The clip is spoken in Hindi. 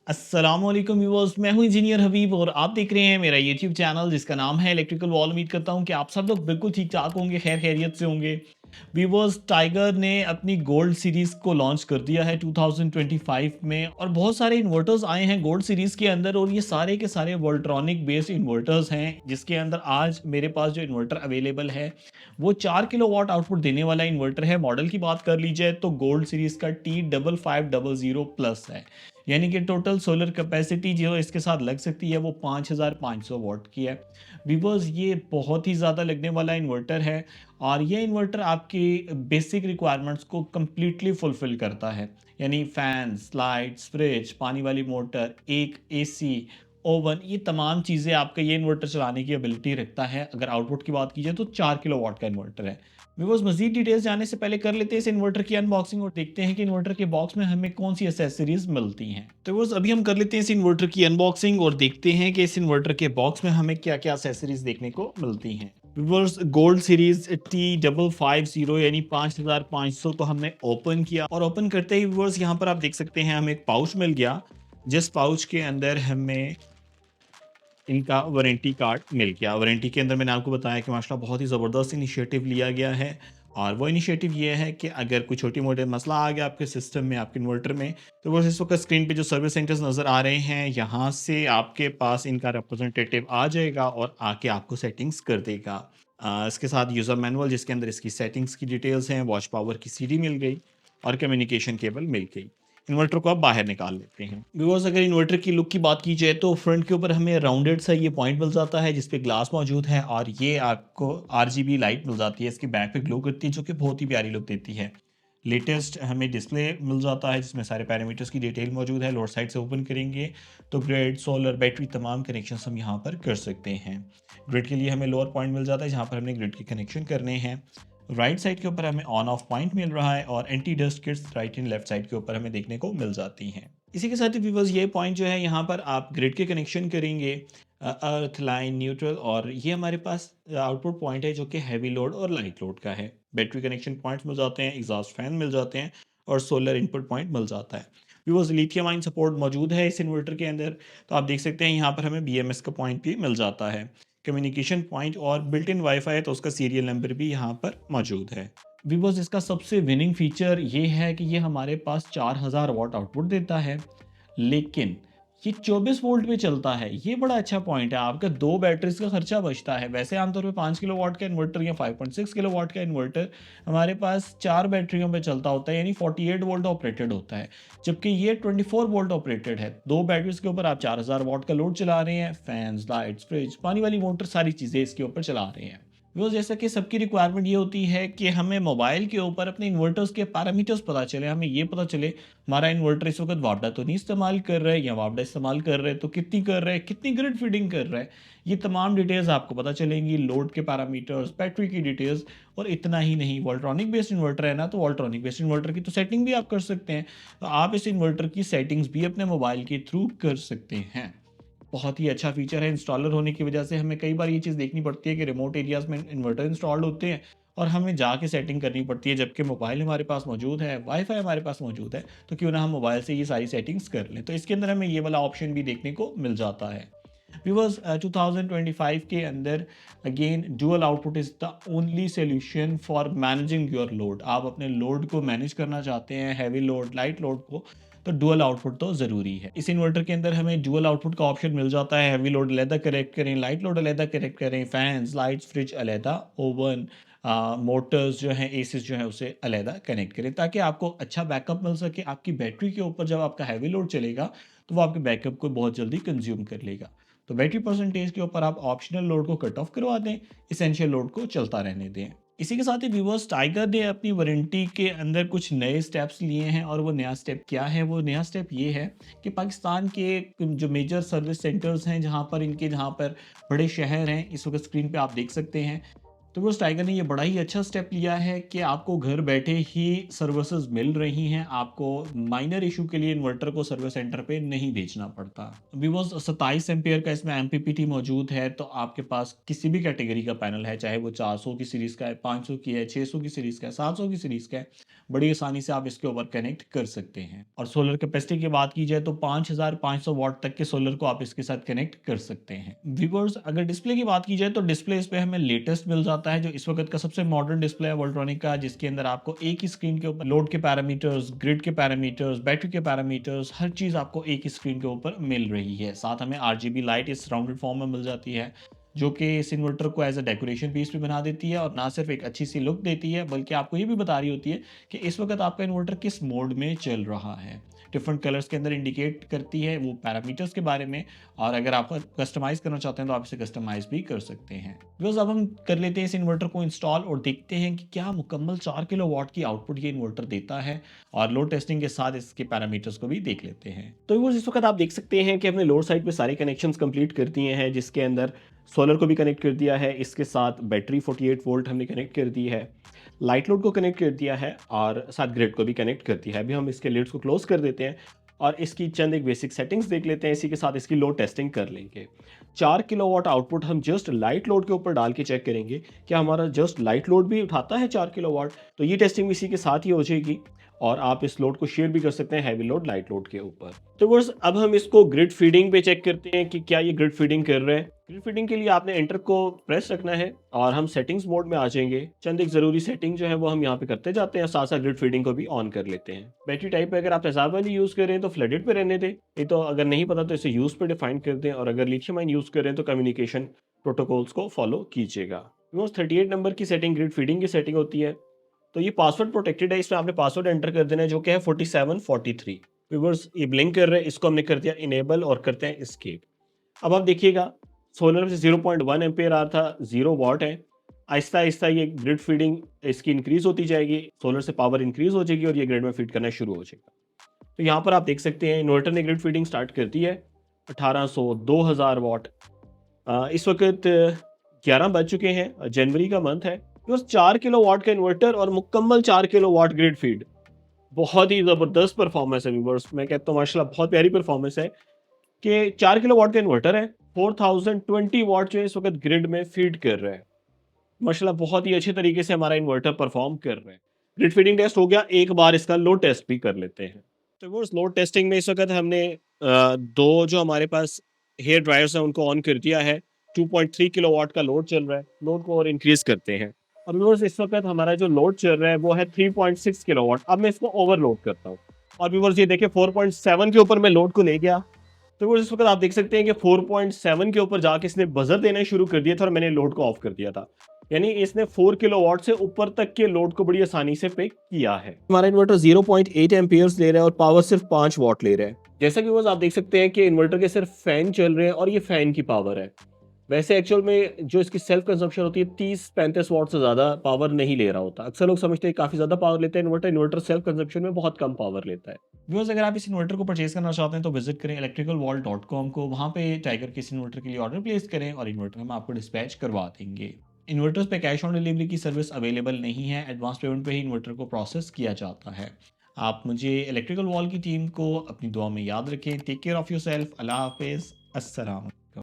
अस्सलामुअलैकुम व्यूअर्स, मैं हूं इंजीनियर हबीब और आप देख रहे हैं मेरा यूट्यूब चैनल जिसका नाम है इलेक्ट्रिकल वॉल। उम्मीद करता हूं कि आप सब लोग बिल्कुल ठीक ठाक होंगे, खैर खैरियत से होंगे। व्यूअर्स, टाइगर ने अपनी गोल्ड सीरीज़ को लॉन्च कर दिया है 2025 में और बहुत सारे इन्वर्टर्स आए हैं गोल्ड सीरीज़ के अंदर और ये सारे के सारे वोल्ट्रॉनिक बेस्ड इन्वर्टर्स हैं, जिसके अंदर आज मेरे पास जो इन्वर्टर अवेलेबल है वो 4 किलोवाट आउटपुट देने वाला इन्वर्टर है। मॉडल की बात कर ली जाए तो गोल्ड सीरीज़ का T5500 प्लस है, यानी कि टोटल सोलर कैपेसिटी जो इसके साथ लग सकती है वो 5500 वाट की है। वीवर्स, ये बहुत ही ज़्यादा लगने वाला इन्वर्टर है और ये इन्वर्टर आपकी बेसिक रिक्वायरमेंट्स को कम्प्लीटली फुलफ़िल करता है। यानी फ़ैन्स, लाइट्स, फ्रिज, पानी वाली मोटर, एक एसी, ओवन, ये तमाम चीज़ें आपका ये इन्वर्टर चलाने की एबिलिटी रखता है। अगर आउटपुट की बात की जाए तो 4 किलोवाट का इन्वर्टर है। व्यूअर्स, मज़ीद डिटेल्स जानने से पहले कर लेते हैं इस इन्वर्टर की अनबॉक्सिंग और देखते हैं कि इन्वर्टर के बॉक्स में हमें कौन सी एसेसरीज़ मिलती हैं। तो व्यूअर्स, अभी हम कर लेते हैं इस इन्वर्टर की अनबॉक्सिंग और देखते हैं कि इस इन्वर्टर के बॉक्स में हमें क्या-क्या एसेसरीज़ देखने को मिलती हैं। व्यूअर्स, गोल्ड सीरीज़ T550 यानी 5500 को हमने ओपन किया और ओपन करते ही व्यूअर्स यहाँ पर आप देख सकते हैं हमें एक पाउच मिल गया, जिस पाउच के अंदर हमें इनका वारंटी कार्ड मिल गया। वारंटी के अंदर मैंने आपको बताया कि माशाल्लाह बहुत ही ज़बरदस्त इनिशिएटिव लिया गया है और वो इनिशिएटिव ये है कि अगर कोई छोटी-मोटी मसला आ गया आपके सिस्टम में, आपके इन्वर्टर में, तो वो इस वक्त स्क्रीन पे जो सर्विस सेंटर्स नज़र आ रहे हैं, यहाँ से आपके पास इनका रिप्रेजेंटेटिव आ जाएगा और आके आपको सेटिंग्स कर देगा। इसके साथ यूज़र मैनुअल जिसके अंदर इसकी सेटिंग्स की डिटेल्स हैं, वॉच पावर की सीडी मिल गई और कम्युनिकेशन केबल मिल गई। इन्वर्टर को आप बाहर निकाल लेते हैं। बिकॉज़ अगर इन्वर्टर की लुक की बात की जाए तो फ्रंट के ऊपर हमें राउंडेड सा ये पॉइंट मिल जाता है जिस पे ग्लास मौजूद है और ये आपको आरजीबी लाइट मिल जाती है, इसकी बैक पे ग्लो करती है जो कि बहुत ही प्यारी लुक देती है। लेटेस्ट हमें डिस्प्ले मिल जाता है जिसमें सारे पैरामीटर्स की डिटेल मौजूद है। लोअर साइड से ओपन करेंगे तो ग्रिड, सोलर, बैटरी तमाम कनेक्शंस हम यहाँ पर कर सकते हैं। ग्रिड के लिए हमें लोअर पॉइंट मिल जाता है जहाँ पर हमने ग्रिड के कनेक्शन करने हैं। राइट साइड के ऊपर हमें ऑन ऑफ पॉइंट मिल रहा है और anti dust kits right and left side के ऊपर हमें देखने को मिल जाती हैं। इसी के साथ ही व्यूअर्स, ये पॉइंट जो है यहाँ पर आप ग्रिड के कनेक्शन करेंगे, अर्थ लाइन, न्यूट्रल, और ये हमारे पास आउटपुट पॉइंट है जो कि हैवी लोड और लाइट लोड का है। बैटरी कनेक्शन पॉइंट्स मिल जाते हैं, एग्जॉस्ट फैन मिल जाते हैं और सोलर इनपुट पॉइंट मिल जाता है। व्यूअर्स, लिथियम आयन सपोर्ट मौजूद है इस इन्वर्टर के अंदर, तो आप देख सकते हैं यहाँ पर हमें बीएमएस का पॉइंट भी मिल जाता है, कम्युनिकेशन पॉइंट, और बिल्ट इन वाईफाई है तो उसका सीरियल नंबर भी यहाँ पर मौजूद है। वीवोस, इसका सबसे विनिंग फीचर ये है कि ये हमारे पास 4000 वॉट आउटपुट देता है, लेकिन ये 24 वोल्ट पे चलता है। ये बड़ा अच्छा पॉइंट है, आपका 2 बैटरीज़ का खर्चा बचता है। वैसे आमतौर पे 5 किलोवाट का इन्वर्टर या 5.6 किलोवाट का इन्वर्टर हमारे पास 4 बैटरियों पे चलता होता है, यानी 48 वोल्ट ऑपरेटेड होता है। जबकि ये 24 वोल्ट ऑपरेटेड है। 2 बैटरीज़ के ऊपर आप 4000 वॉट का लोड चला रहे हैं, फैन्स, लाइट्स, फ्रिज, पानी वाली मोटर, सारी चीज़ें इसके ऊपर चला रहे हैं। वो जैसा कि सबकी रिक्वायरमेंट ये होती है कि हमें मोबाइल के ऊपर अपने इन्वर्टर्स के पैरामीटर्स पता चले, हमें ये पता चले हमारा इन्वर्टर इस वक्त वापडा तो नहीं इस्तेमाल कर रहा है, या वापडा इस्तेमाल कर रहे हैं तो कितनी कर रहा है, कितनी ग्रिड फीडिंग कर रहा है, ये तमाम डिटेल्स आपको पता चलेंगी। लोड के पैरामीटर्स, बैटरी की डिटेल्स, और इतना ही नहीं, वोल्ट्रॉनिक बेस्ड इन्वर्टर है ना, तो वोल्ट्रॉनिक बेस्ड इन्वर्टर की तो सेटिंग भी आप कर सकते हैं। तो आप इस इन्वर्टर की सेटिंग्स भी अपने मोबाइल के थ्रू कर सकते हैं। बहुत ही अच्छा फीचर है। इंस्टॉलर होने की वजह से हमें कई बार ये चीज़ देखनी पड़ती है कि रिमोट एरियाज़ में इन्वर्टर इंस्टॉल्ड होते हैं और हमें जाके सेटिंग करनी पड़ती है, जबकि मोबाइल हमारे पास मौजूद है, वाईफाई हमारे पास मौजूद है, तो क्यों ना हम मोबाइल से ये सारी सेटिंग्स कर लें। तो इसके अंदर हमें ये वाला ऑप्शन भी देखने को मिल जाता है। व्यूअर्स, 2025 के अंदर again dual output is the only solution for managing your load. आप अपने लोड को मैनेज करना चाहते हैं, हैवी लोड, लाइट लोड को, तो डुअल आउटपुट तो ज़रूरी है। इस इन्वर्टर के अंदर हमें डुअल आउटपुट का ऑप्शन मिल जाता है। हैवी लोड अलहदा करेक्ट करें, लाइट लोड अलहदा करेक्ट करें, फैन्स, लाइट्स, फ्रिज अलहदा, ओवन, मोटर्स जो हैं, एसीज जो हैं, उसे अलहदा कनेक्ट करें ताकि आपको अच्छा बैकअप मिल सके। आपकी बैटरी के ऊपर जब आपका हैवी लोड चलेगा तो वो आपके बैकअप को बहुत जल्दी कंज्यूम कर लेगा। तो बैटरी परसेंटेज के ऊपर आप ऑप्शनल लोड को कट ऑफ करवा दें, इसेंशियल लोड को चलता रहने दें। इसी के साथ ही व्यूअर्स, टाइगर ने अपनी वारंटी के अंदर कुछ नए स्टेप्स लिए हैं और वो नया स्टेप क्या है? वो नया स्टेप ये है कि पाकिस्तान के जो मेजर सर्विस सेंटर्स हैं, जहाँ पर बड़े शहर हैं, इस वक्त स्क्रीन पे आप देख सकते हैं, तो बस टाइगर ने ये बड़ा ही अच्छा स्टेप लिया है कि आपको घर बैठे ही सर्विसेज मिल रही हैं, आपको माइनर इशू के लिए इन्वर्टर को सर्विस सेंटर पे नहीं भेजना पड़ता। विवोस 27 एम्पियर का इसमें एमपीपीटी मौजूद है, तो आपके पास किसी भी कैटेगरी का पैनल है, चाहे वो 400 की सीरीज का है, 500 की है, 600 की सीरीज का है, 700 की सीरीज का है, बड़ी आसानी से आप इसके ऊपर कनेक्ट कर सकते हैं। और सोलर कैपेसिटी की बात की जाए तो 5500 वॉट तक के सोलर को आप इसके साथ कनेक्ट कर सकते हैं। व्यूअर्स, अगर डिस्प्ले की बात की जाए तो डिस्प्ले इस पे हमें लेटेस्ट मिल जाता है, जो इस वक्त का सबसे मॉडर्न डिस्प्ले है वोल्ट्रॉनिक का, जिसके अंदर आपको एक ही स्क्रीन के ऊपर लोड के पैरामीटर्स, ग्रिड के पैरामीटर्स, बैटरी के पैरामीटर्स, हर चीज़ आपको एक ही स्क्रीन के ऊपर मिल रही है। साथ हमें आरजीबी लाइट इस राउंडेड फॉर्म में मिल जाती है, जो कि इस इन्वर्टर को एज अ डेकोरेशन पीस भी बना देती है, और ना सिर्फ एक अच्छी सी लुक देती है, बल्कि आपको ये भी बता रही होती है कि इस वक्त आपका इन्वर्टर किस मोड में चल रहा है। डिफरेंट कलर्स के अंदर इंडिकेट करती है वो पैरामीटर्स के बारे में, और अगर आप कस्टमाइज़ करना चाहते हैं तो आप इसे कस्टमाइज़ भी कर सकते हैं। बस अब हम कर लेते हैं इस इन्वर्टर को इंस्टॉल और देखते हैं कि क्या मुकम्मल 4 किलोवाट की आउटपुट ये इन्वर्टर देता है, और लोड टेस्टिंग के साथ इसके पैरामीटर्स को भी देख लेते हैं। तो व्यूअर्स, इस वक्त आप देख सकते हैं कि हमने लोड साइड पे सारे कनेक्शंस कंप्लीट कर दिए हैं, जिसके अंदर सोलर को भी कनेक्ट कर दिया है, इसके साथ बैटरी 48 वोल्ट हमने कनेक्ट कर दी है, लाइट लोड को कनेक्ट कर दिया है, और साथ ग्रिड को भी कनेक्ट कर दिया है। अभी हम इसके लिड्स को क्लोज कर देते हैं और इसकी चंद एक बेसिक सेटिंग्स देख लेते हैं, इसी के साथ इसकी लोड टेस्टिंग कर लेंगे। 4 किलोवाट आउटपुट हम जस्ट लाइट लोड के ऊपर डाल के चेक करेंगे, क्या हमारा जस्ट लाइट लोड भी उठाता है 4 किलोवाट। तो ये टेस्टिंग इसी के साथ ही हो जाएगी, और आप इस लोड को शेयर भी कर सकते हैं हैवी लोड, लाइट लोड के ऊपर। तो बस अब हम इसको ग्रिड फीडिंग पे चेक करते हैं कि क्या ये ग्रिड फीडिंग कर रहा है। ग्रिड फीडिंग के लिए आपने एंटर को प्रेस रखना है और हम सेटिंग्स मोड में आ जाएंगे। चंद एक जरूरी सेटिंग जो है वो हम यहाँ पे करते जाते हैं, साथ साथ ग्रिड फीडिंग को भी ऑन कर लेते हैं। बैटरी टाइप पे अगर आप तेजाब वाली यूज कर रहे हैं तो फ्लडेड पे रहने दें, ये तो अगर नहीं पता तो इसे यूज पे डिफाइन कर दें, और अगर लिथियम आयन यूज कर रहे हैं तो कम्युनिकेशन प्रोटोकॉल्स को फॉलो कीजिएगा। 38 नंबर की सेटिंग ग्रिड फीडिंग की सेटिंग होती है। तो ये पासवर्ड प्रोटेक्टेड है, इसमें आपने पासवर्ड एंटर कर देना है, जो कि है 4743। व्यूअर्स, ये ब्लिंक कर रहा है, इसको हमने कर दिया इनेबल और करते हैं एस्केप। अब आप देखिएगा, सोलर से 0.1 एम्पेयर आ रहा था, 0 वॉट है। आहिस्ता आहिस्ता ये ग्रिड फीडिंग इसकी इंक्रीज होती जाएगी, सोलर से पावर इंक्रीज हो जाएगी और ये ग्रिड में फीड करना शुरू हो जाएगा। तो यहाँ पर आप देख सकते हैं इन्वर्टर ने ग्रिड फीडिंग स्टार्ट कर दी है। 1800, 2000 वॉट। इस वक्त 11 बज चुके हैं, जनवरी का मंथ है। तो 4 किलोवाट का इन्वर्टर और मुकम्मल 4 किलोवाट ग्रिड फीड, बहुत ही ज़बरदस्त परफॉर्मेंस है व्यूअर्स। मैं कहता हूँ माशाल्लाह बहुत प्यारी परफॉर्मेंस है कि 4 किलोवाट का इन्वर्टर है, 4020 वॉट जो है इस वक्त ग्रिड में फीड कर रहा है। माशाल्लाह बहुत ही अच्छे तरीके से हमारा इन्वर्टर परफॉर्म कर रहा है। ग्रिड फीडिंग टेस्ट हो गया, एक बार इसका लोड टेस्ट भी कर लेते हैं। तो व्यूअर्स, लोड टेस्टिंग में इस वक्त हमने दो जो हमारे पास हेयर ड्रायर्स हैं उनको ऑन कर दिया है। 2.3 किलोवाट का लोड चल रहा है, लोड को और इंक्रीज करते हैं। और व्यूअर्स, इस वक्त हमारा जो लोड चल रहा है वो है 3.6 किलोवाट। अब मैं इसको ओवरलोड करता हूँ, और व्यूअर्स ये देखिए 4.7 के ऊपर मैं लोड को ले गया। तो व्यूअर्स, इस वक्त आप देख सकते हैं कि 4.7 के ऊपर जाके इसने बजर देना शुरू कर दिया था और मैंने लोड को ऑफ कर दिया था। यानी इसने 4 किलोवाट से ऊपर तक के लोड को बड़ी आसानी से पिक किया है। हमारा इन्वर्टर 0.8 एम्पियर्स ले रहा है और पावर सिर्फ 5 वॉट ले रहा है। जैसा कि व्यूअर्स आप देख सकते हैं कि इन्वर्टर के सिर्फ फैन चल रहे हैं और ये फैन की पावर है। वैसे एक्चुअल में जो इसकी सेल्फ कंजम्पशन होती है 30-35 वॉट से ज़्यादा पावर नहीं ले रहा होता। अक्सर लोग समझते हैं काफ़ी ज़्यादा पावर लेते हैं इन्वर्टर, इन्वर्टर सेल्फ कंजम्पशन में बहुत कम पावर लेता है। व्यूअर्स, अगर आप इस इन्वर्टर को परचेज करना चाहते हैं तो विजिट करें electricalwall.com को, वहाँ पे टाइगर के इस इन्वर्टर के लिए ऑर्डर प्लेस करें और इन्वर्टर हम आपको डिस्पैच करवा देंगे। इन्वर्टर्स पे कैश ऑन डिलीवरी की सर्विस अवेलेबल नहीं है, एडवांस पेमेंट पे ही इन्वर्टर को प्रोसेस किया जाता है। आप मुझे इलेक्ट्रिकल वॉल की टीम को अपनी दुआ में याद रखें। Take care of yourself. अल्लाह हाफ़िज़। अस्सलाम।